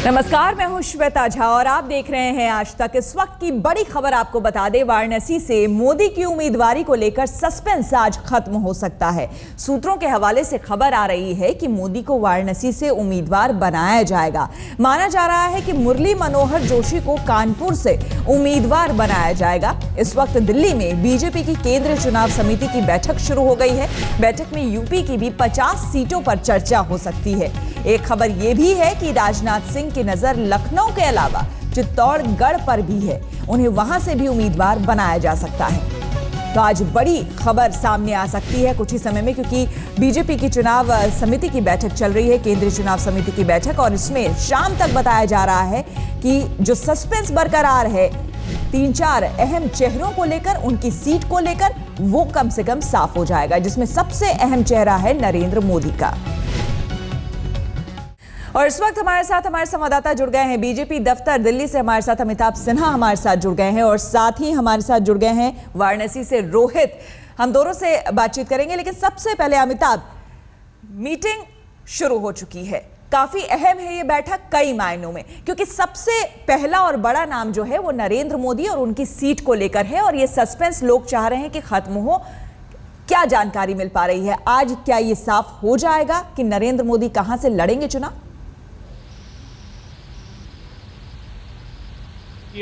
नमस्कार, मैं हूं श्वेता झा और आप देख रहे हैं आज तक। इस वक्त की बड़ी खबर आपको बता दें, वाराणसी से मोदी की उम्मीदवारी को लेकर सस्पेंस आज खत्म हो सकता है। सूत्रों के हवाले से खबर आ रही है कि मोदी को वाराणसी से उम्मीदवार बनाया जाएगा। माना जा रहा है कि मुरली मनोहर जोशी को कानपुर से उम्मीदवार बनाया जाएगा। इस वक्त दिल्ली में बीजेपी की केंद्रीय चुनाव समिति की बैठक शुरू हो गई है। बैठक में यूपी की भी 50 सीटों पर चर्चा हो सकती है। एक खबर यह भी है कि राजनाथ सिंह की नजर लखनऊ के अलावा चित्तौड़गढ़ पर भी है, उन्हें वहां से भी उम्मीदवार बनाया जा सकता है। तो आज बड़ी खबर सामने आ सकती है कुछ ही समय में, क्योंकि बीजेपी की चुनाव समिति की बैठक चल रही है, केंद्रीय चुनाव समिति की बैठक, और इसमें शाम तक बताया जा रहा है कि जो सस्पेंस बरकरार है 3-4 अहम चेहरों को लेकर, उनकी सीट को लेकर, वो कम से कम साफ हो जाएगा, जिसमें सबसे अहम चेहरा है नरेंद्र मोदी का। और इस वक्त हमारे साथ हमारे संवाददाता जुड़ गए हैं बीजेपी दफ्तर दिल्ली से। हमारे साथ अमिताभ सिन्हा हमारे साथ जुड़ गए हैं और साथ ही हमारे साथ जुड़ गए हैं वाराणसी से रोहित। हम दोनों से बातचीत करेंगे, लेकिन सबसे पहले अमिताभ, मीटिंग शुरू हो चुकी है, काफी अहम है ये बैठक कई मायनों में, क्योंकि सबसे पहला और बड़ा नाम जो है वो नरेंद्र मोदी और उनकी सीट को लेकर है, और ये सस्पेंस लोग चाह रहे हैं कि खत्म हो। क्या जानकारी मिल पा रही है आज? क्या ये साफ हो जाएगा कि नरेंद्र मोदी कहां से लड़ेंगे चुनाव?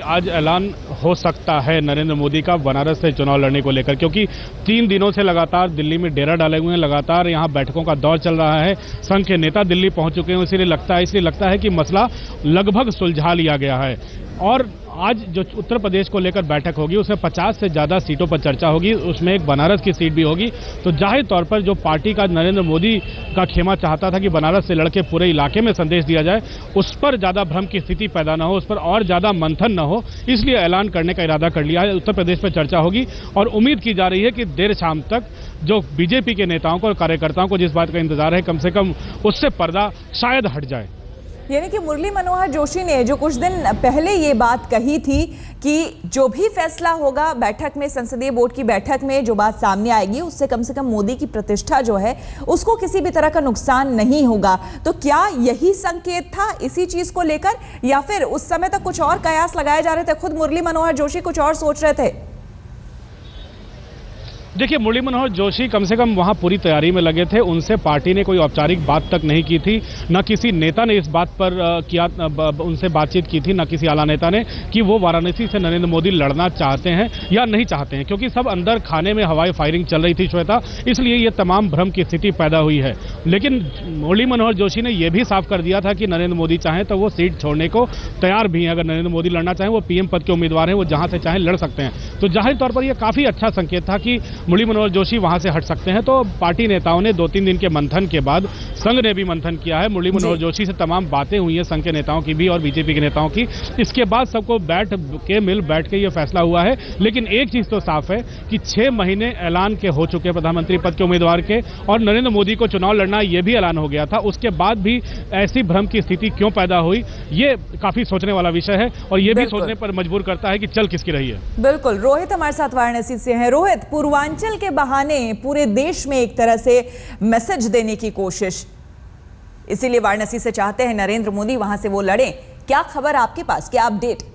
आज ऐलान हो सकता है नरेंद्र मोदी का बनारस से चुनाव लड़ने को लेकर, क्योंकि 3 दिनों से लगातार दिल्ली में डेरा डाले हुए हैं, लगातार यहां बैठकों का दौर चल रहा है। संघ के नेता दिल्ली पहुंच चुके हैं, इसलिए लगता है कि मसला लगभग सुलझा लिया गया है। और आज जो उत्तर प्रदेश को लेकर बैठक होगी उसमें 50 से ज़्यादा सीटों पर चर्चा होगी, उसमें एक बनारस की सीट भी होगी। तो जाहिर तौर पर जो पार्टी का नरेंद्र मोदी का खेमा चाहता था कि बनारस से लड़के पूरे इलाके में संदेश दिया जाए, उस पर ज़्यादा भ्रम की स्थिति पैदा ना हो, उस पर और ज़्यादा मंथन न हो, इसलिए ऐलान करने का इरादा कर लिया है। उत्तर प्रदेश पर चर्चा होगी और उम्मीद की जा रही है कि देर शाम तक जो बीजेपी के नेताओं को और कार्यकर्ताओं को जिस बात का इंतजार है, कम से कम उससे पर्दा शायद हट जाए। यानी कि मुरली मनोहर जोशी ने जो कुछ दिन पहले ये बात कही थी कि जो भी फैसला होगा बैठक में, संसदीय बोर्ड की बैठक में जो बात सामने आएगी, उससे कम से कम मोदी की प्रतिष्ठा जो है उसको किसी भी तरह का नुकसान नहीं होगा। तो क्या यही संकेत था इसी चीज को लेकर, या फिर उस समय तक कुछ और कयास लगाए जा रहे थे? खुद मुरली मनोहर जोशी कुछ और सोच रहे थे? देखिए, मुरली मनोहर जोशी कम से कम वहां पूरी तैयारी में लगे थे। उनसे पार्टी ने कोई औपचारिक बात तक नहीं की थी, न किसी नेता ने इस बात पर उनसे बातचीत की थी, न किसी आला नेता ने, कि वो वाराणसी से नरेंद्र मोदी लड़ना चाहते हैं या नहीं चाहते हैं, क्योंकि सब अंदर खाने में हवाई फायरिंग चल रही थी श्वेता, इसलिए ये तमाम भ्रम की स्थिति पैदा हुई है। लेकिन मुरली मनोहर जोशी ने यह भी साफ कर दिया था कि नरेंद्र मोदी चाहें तो वो सीट छोड़ने को तैयार भी हैं। अगर नरेंद्र मोदी लड़ना चाहें, वो पीएम पद के उम्मीदवार हैं, वो जहां से चाहें लड़ सकते हैं। तो जाहिर तौर पर यह काफी अच्छा संकेत था कि मुरली मनोहर जोशी वहां से हट सकते हैं। तो पार्टी नेताओं ने 2-3 दिन के मंथन के बाद, संघ ने भी मंथन किया है, मुरली मनोहर जोशी से तमाम बातें हुई हैं, संघ के नेताओं की भी और बीजेपी के नेताओं की। इसके बाद सबको बैठ के ये फैसला हुआ है। लेकिन एक चीज तो साफ है कि 6 महीने ऐलान के हो चुके प्रधानमंत्री पद के उम्मीदवार के, और नरेंद्र मोदी को चुनाव लड़ना यह भी ऐलान हो गया था। उसके बाद भी ऐसी भ्रम की स्थिति क्यों पैदा हुई, ये काफी सोचने वाला विषय है, और ये भी सोचने पर मजबूर करता है कि चल किसकी रही है। बिल्कुल, रोहित हमारे साथ वाराणसी से हैं। रोहित, पूर्वांचल के बहाने पूरे देश में एक तरह से मैसेज देने की कोशिश, इसीलिए वाराणसी से चाहते हैं नरेंद्र मोदी वहां से वो लड़ें। क्या खबर आपके पास, क्या अपडेट?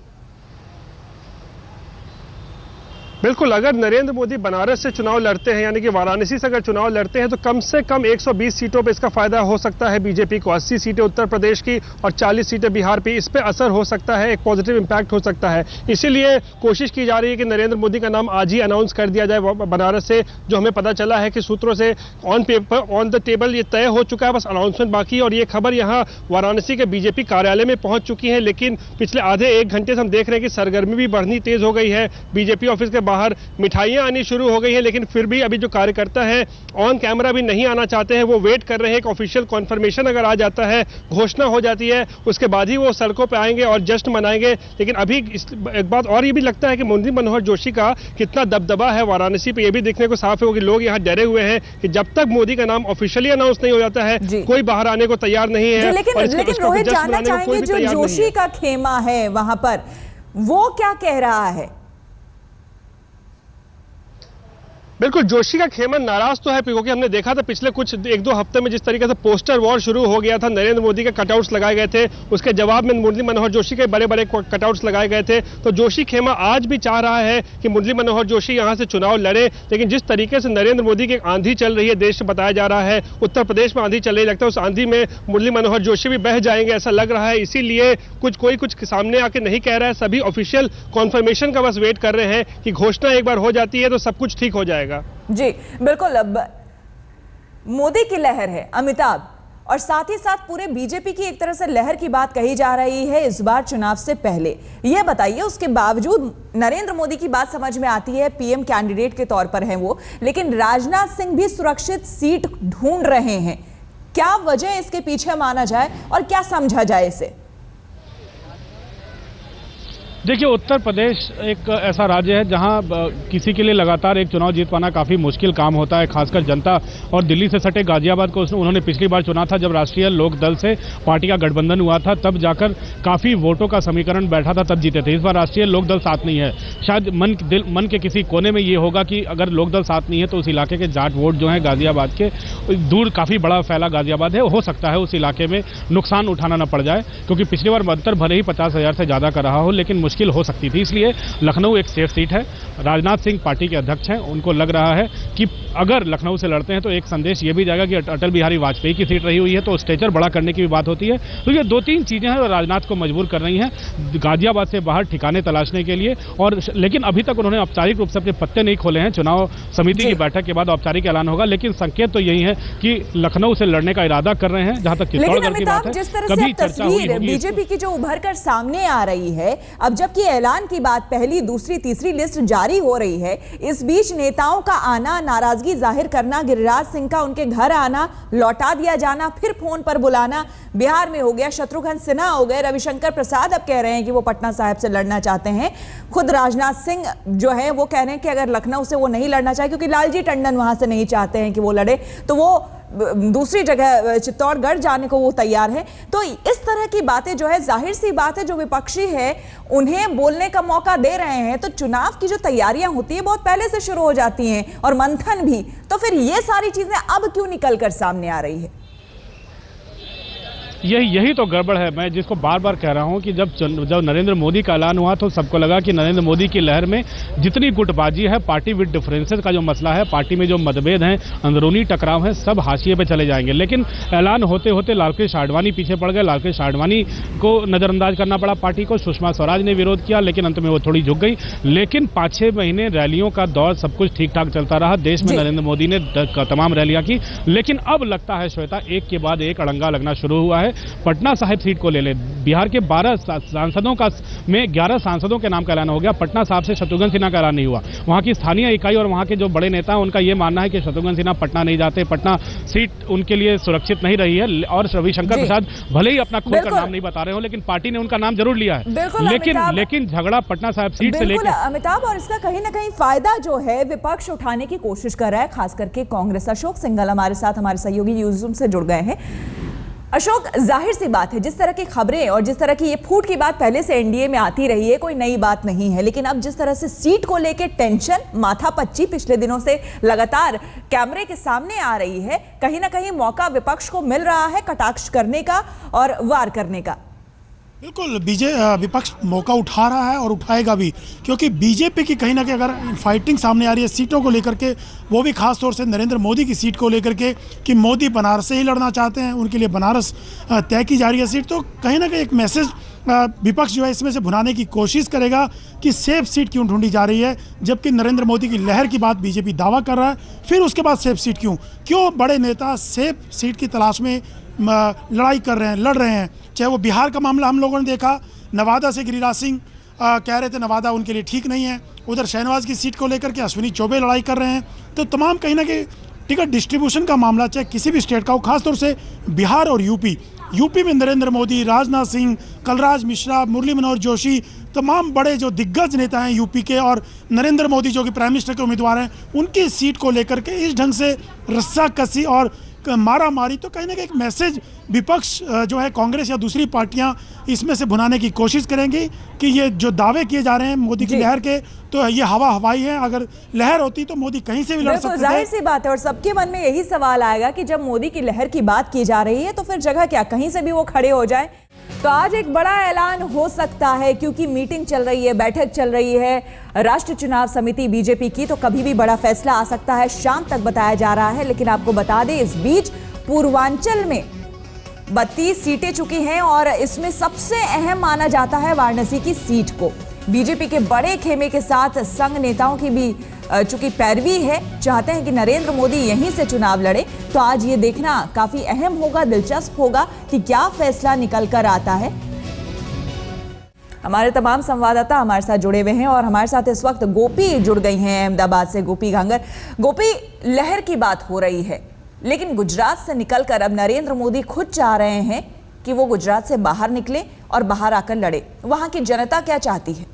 बिल्कुल, अगर नरेंद्र मोदी बनारस से चुनाव लड़ते हैं, यानी कि वाराणसी से अगर चुनाव लड़ते हैं, तो कम से कम 120 सीटों पे इसका फायदा हो सकता है बीजेपी को। 80 सीटें उत्तर प्रदेश की और 40 सीटें बिहार पे, इस पे असर हो सकता है, एक पॉजिटिव इंपैक्ट हो सकता है। इसीलिए कोशिश की जा रही है कि नरेंद्र मोदी का नाम आज ही अनाउंस कर दिया जाए बनारस से। जो हमें पता चला है कि सूत्रों से on paper, on the table ये तय हो चुका है, बस अनाउंसमेंट बाकी है। और ये खबर यहाँ वाराणसी के बीजेपी कार्यालय में पहुंच चुकी है। लेकिन पिछले आधे 1 घंटे से हम देख रहे हैं कि सरगर्मी भी बढ़नी तेज हो गई है। बीजेपी ऑफिस के बाहर मिठाइयां आनी शुरू हो गई हैं, लेकिन फिर भी अभी जो कार्यकर्ता है ऑन कैमरा भी नहीं आना चाहते हैं। वो वेट कर रहे हैं कि ऑफिशियल कॉन्फर्मेशन अगर आ जाता है, घोषणा हो जाती है, उसके बाद ही वो सड़कों पे आएंगे और जश्न मनाएंगे। लेकिन अभी एक बात और ये भी लगता है कि मुरली मनोहर जोशी का कितना दबदबा है वाराणसी पे, ये भी देखने को साफ है कि लोग यहाँ डरे हुए हैं कि जब तक मोदी का नाम ऑफिशियली अनाउंस नहीं हो जाता है, कोई बाहर आने को तैयार नहीं है। लेकिन रोहित, जानना चाहेंगे जो जोशी का खेमा है वहां पर, वो क्या कह रहा है? बिल्कुल, जोशी का खेमा नाराज तो है क्योंकि हमने देखा था पिछले कुछ एक दो हफ्ते में जिस तरीके से पोस्टर वॉर शुरू हो गया था, नरेंद्र मोदी के कटआउट्स लगाए गए थे, उसके जवाब में मुरली मनोहर जोशी के बड़े बड़े कटआउट्स लगाए गए थे। तो जोशी खेमा आज भी चाह रहा है कि मुरली मनोहर जोशी यहां से चुनाव लड़े, लेकिन जिस तरीके से नरेंद्र मोदी की आंधी चल रही है, देश में बताया जा रहा है, उत्तर प्रदेश में आंधी चल रही, लगता है उस आंधी में मुरली मनोहर जोशी भी बह जाएंगे, ऐसा लग रहा है। इसीलिए कुछ सामने आके नहीं कह रहा है, सभी ऑफिशियल कॉन्फर्मेशन का बस वेट कर रहे हैं कि घोषणा एक बार हो जाती है तो सब कुछ ठीक हो जाएगा। जी बिल्कुल। अब मोदी की लहर है अमिताभ, और साथ ही साथ पूरे बीजेपी की एक तरह से लहर की बात कही जा रही है इस बार चुनाव से पहले। यह बताइए, उसके बावजूद नरेंद्र मोदी की बात समझ में आती है, पीएम कैंडिडेट के तौर पर हैं वो, लेकिन राजनाथ सिंह भी सुरक्षित सीट ढूंढ रहे हैं। क्या वजह इसके पीछे माना जाए और क्या समझा जाए इसे? देखिए, उत्तर प्रदेश एक ऐसा राज्य है जहां किसी के लिए लगातार एक चुनाव जीत पाना काफ़ी मुश्किल काम होता है, खासकर जनता। और दिल्ली से सटे गाजियाबाद को उन्होंने पिछली बार चुना था जब राष्ट्रीय लोक दल से पार्टी का गठबंधन हुआ था, तब जाकर काफ़ी वोटों का समीकरण बैठा था, तब जीते थे। इस बार राष्ट्रीय लोक दल साथ नहीं है। शायद मन के किसी कोने में ये होगा कि अगर लोक दल साथ नहीं है तो उस इलाके के जाट वोट जो हैं गाजियाबाद के, दूर काफ़ी बड़ा फैला गाजियाबाद है, हो सकता है उस इलाके में नुकसान उठाना न पड़ जाए, क्योंकि पिछली बार अंतर भले ही 50,000 से ज़्यादा का रहा हो, लेकिन मुश्किल हो सकती थी। इसलिए लखनऊ एक सेफ सीट है। राजनाथ सिंह पार्टी के अध्यक्ष हैं, उनको लग रहा है कि अगर लखनऊ से लड़ते हैं तो एक संदेश ये भी जाएगा कि अटल बिहारी वाजपेयी की सीट रही हुई है, तो स्टेचर बड़ा करने की भी बात होती है। तो ये 2-3 चीजें हैं जो राजनाथ को मजबूर कर रही हैं गाजियाबाद से बाहर ठिकाने तलाशने के लिए। और लेकिन अभी तक उन्होंने औपचारिक रूप से अपने पत्ते नहीं खोले हैं। चुनाव समिति की बैठक के बाद औपचारिक ऐलान होगा, लेकिन संकेत तो यही है कि लखनऊ से लड़ने का इरादा कर रहे हैं। जहां तक चित्तौड़गढ़ की बात है, जिस तरह से तस्वीर बीजेपी की जो उभर कर सामने आ रही है, अब जबकि ऐलान की बात पहली, दूसरी, तीसरी लिस्ट जारी हो रही है, इस बीच नेताओं का आना, नाराजगी जाहिर करना, गिरिराज सिंह का उनके घर आना, लौटा दिया जाना, फिर फोन पर बुलाना, बिहार में हो गया, शत्रुघ्न सिन्हा हो गए, रविशंकर प्रसाद अब कह रहे हैं कि वो पटना साहिब से लड़ना चाहते हैं, खुद राजनाथ सिंह जो है वो कह रहे हैं कि अगर लखनऊ से वो नहीं लड़ना चाहे, क्योंकि लालजी टंडन वहां से नहीं चाहते हैं कि वो लड़े, तो वो दूसरी जगह चित्तौड़गढ़ जाने को वो तैयार है। तो इस तरह की बातें जो है, जाहिर सी बात है, जो विपक्षी है उन्हें बोलने का मौका दे रहे हैं, तो चुनाव की जो तैयारियां होती है बहुत पहले से शुरू हो जाती हैं, और मंथन भी। तो फिर ये सारी चीजें अब क्यों निकल कर सामने आ रही है? यही तो गड़बड़ है। मैं जिसको बार बार कह रहा हूं कि जब नरेंद्र मोदी का ऐलान हुआ तो सबको लगा कि नरेंद्र मोदी की लहर में जितनी गुटबाजी है, पार्टी विद डिफरेंसेस का जो मसला है, पार्टी में जो मतभेद हैं, अंदरूनी टकराव हैं, सब हाशिए पे चले जाएंगे। लेकिन ऐलान होते होते लालकृष्ण आडवाणी पीछे पड़ गए। लालकृष्ण आडवाणी को नजरअंदाज करना पड़ा पार्टी को। सुषमा स्वराज ने विरोध किया, लेकिन अंत में वो थोड़ी झुक गई। लेकिन 5-6 महीने रैलियों का दौर, सब कुछ ठीक ठाक चलता रहा। देश में नरेंद्र मोदी ने तमाम रैलियां की, लेकिन अब लगता है श्वेता, एक के बाद एक अड़ंगा लगना शुरू हुआ है। पटना साहिब सीट को ले ले, बिहार के 12 सांसदों का में 11 सांसदों के नाम का ऐलान हो गया। पटना साहिब से शत्रुघ्न सिन्हा का ऐलान नहीं हुआ। वहां की स्थानीय इकाई और वहां के जो बड़े नेता हैं, उनका यह मानना है कि शत्रुघ्न सिन्हा पटना नहीं जाते, पटना सीट उनके लिए सुरक्षित नहीं रही है। और रविशंकर प्रसाद भले ही अपना खुद का नाम नहीं बता रहे हो, लेकिन पार्टी ने उनका नाम जरूर लिया है। लेकिन झगड़ा पटना साहिब सीट से लेकर अमिताभ, और इसका कहीं ना कहीं फायदा जो है विपक्ष उठाने की कोशिश कर रहा है, खास करके कांग्रेस। अशोक सिंघल हमारे साथ, हमारे सहयोगी न्यूज़रूम से जुड़ गए हैं। अशोक, जाहिर सी बात है, जिस तरह की खबरें और जिस तरह की ये फूट की बात पहले से एनडीए में आती रही है, कोई नई बात नहीं है, लेकिन अब जिस तरह से सीट को लेकर टेंशन, माथापच्ची पिछले दिनों से लगातार कैमरे के सामने आ रही है, कहीं ना कहीं मौका विपक्ष को मिल रहा है कटाक्ष करने का और वार करने का। बिल्कुल, विपक्ष मौका उठा रहा है और उठाएगा भी, क्योंकि बीजेपी की कहीं ना कहीं अगर फाइटिंग सामने आ रही है सीटों को लेकर के, वो भी खास तौर से नरेंद्र मोदी की सीट को लेकर के, कि मोदी बनारस से ही लड़ना चाहते हैं, उनके लिए बनारस तय की जा रही है सीट। तो कहीं ना कहीं एक मैसेज विपक्ष जो है इसमें से भुनाने की कोशिश करेगा कि सेफ सीट क्यों ढूंढी जा रही है, जबकि नरेंद्र मोदी की लहर की बात बीजेपी दावा कर रहा है। फिर उसके बाद सेफ सीट क्यों बड़े नेता सेफ सीट की तलाश में लड़ाई कर रहे हैं, लड़ रहे हैं। चाहे वो बिहार का मामला हम लोगों ने देखा, नवादा से गिरिराज सिंह कह रहे थे नवादा उनके लिए ठीक नहीं है, उधर शहनवाज की सीट को लेकर के अश्विनी चौबे लड़ाई कर रहे हैं। तो तमाम कहीं ना कहीं टिकट डिस्ट्रीब्यूशन का मामला चाहे किसी भी स्टेट का हो, खासतौर से बिहार और यूपी में नरेंद्र मोदी, राजनाथ सिंह, कलराज मिश्रा, मुरली मनोहर जोशी, तमाम बड़े जो दिग्गज नेता हैं यूपी के, और नरेंद्र मोदी जो कि प्राइम मिनिस्टर के उम्मीदवार हैं, उनकी सीट को लेकर के इस ढंग से रस्साकसी और मारा मारी, तो कहीं ना कहीं एक मैसेज विपक्ष जो है कांग्रेस या दूसरी पार्टियां इसमें से भुनाने की कोशिश करेंगी कि ये जो दावे किए जा रहे हैं मोदी की लहर के, तो ये हवा हवाई है। अगर लहर होती तो मोदी कहीं से भी लड़ सकते थे। जाहिर सी बात है, और सबके मन में यही सवाल आएगा कि जब मोदी की लहर की बात की जा रही है तो फिर जगह क्या, कहीं से भी वो खड़े हो जाए। तो आज एक बड़ा ऐलान हो सकता है, क्योंकि मीटिंग चल रही है, बैठक चल रही है राष्ट्रीय चुनाव समिति बीजेपी की, तो कभी भी बड़ा फैसला आ सकता है, शाम तक बताया जा रहा है। लेकिन आपको बता दें, इस बीच पूर्वांचल में 32 सीटें चुकी हैं और इसमें सबसे अहम माना जाता है वाराणसी की सीट को। बीजेपी के बड़े खेमे के साथ संघ नेताओं की भी चूंकि पैरवी है, चाहते हैं कि नरेंद्र मोदी यहीं से चुनाव लड़े। तो आज ये देखना काफी अहम होगा, दिलचस्प होगा कि क्या फैसला निकल कर आता है। हमारे तमाम संवाददाता हमारे साथ जुड़े हुए हैं और हमारे साथ इस वक्त गोपी जुड़ गई हैं अहमदाबाद से। गोपी गांगर, गोपी, लहर की बात हो रही है, लेकिन गुजरात से निकलकर अब नरेंद्र मोदी खुद चाह रहे हैं कि वो गुजरात से बाहर निकले और बाहर आकर लड़े। वहां की जनता क्या चाहती है?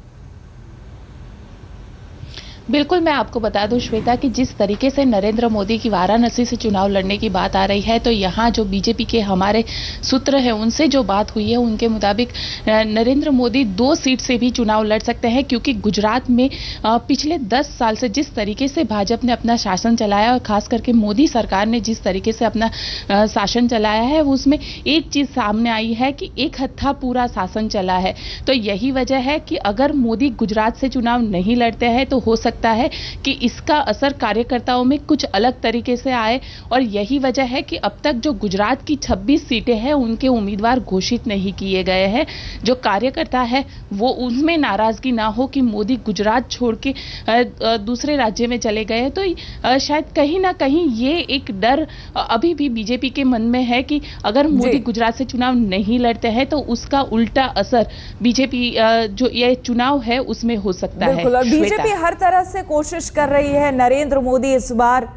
बिल्कुल, मैं आपको बता दूं श्वेता कि जिस तरीके से नरेंद्र मोदी की वाराणसी से चुनाव लड़ने की बात आ रही है, तो यहाँ जो बीजेपी के हमारे सूत्र हैं उनसे जो बात हुई है उनके मुताबिक नरेंद्र मोदी 2 सीट से भी चुनाव लड़ सकते हैं, क्योंकि गुजरात में पिछले 10 साल से जिस तरीके से भाजपा ने अपना शासन चलाया और खास करके मोदी सरकार ने जिस तरीके से अपना शासन चलाया है, उसमें एक चीज सामने आई है कि एक हत्था पूरा शासन चला है। तो यही वजह है कि अगर मोदी गुजरात से चुनाव नहीं लड़ते हैं तो हो सकता है कि इसका असर कार्यकर्ताओं में कुछ अलग तरीके से आए। और यही वजह है कि अब तक जो गुजरात की 26 सीटें हैं उनके उम्मीदवार घोषित नहीं किए गए हैं। जो कार्यकर्ता है वो उनमें नाराजगी ना हो कि मोदी गुजरात छोड़ के दूसरे राज्य में चले गए। तो शायद कहीं ना कहीं ये एक डर अभी भी बीजेपी के मन में है कि अगर मोदी गुजरात से चुनाव नहीं लड़ते हैं तो उसका उल्टा असर बीजेपी जो ये चुनाव है उसमें हो सकता है। बिल्कुल, और बीजेपी हर तरह से कोशिश कर रही है नरेंद्र मोदी इस बार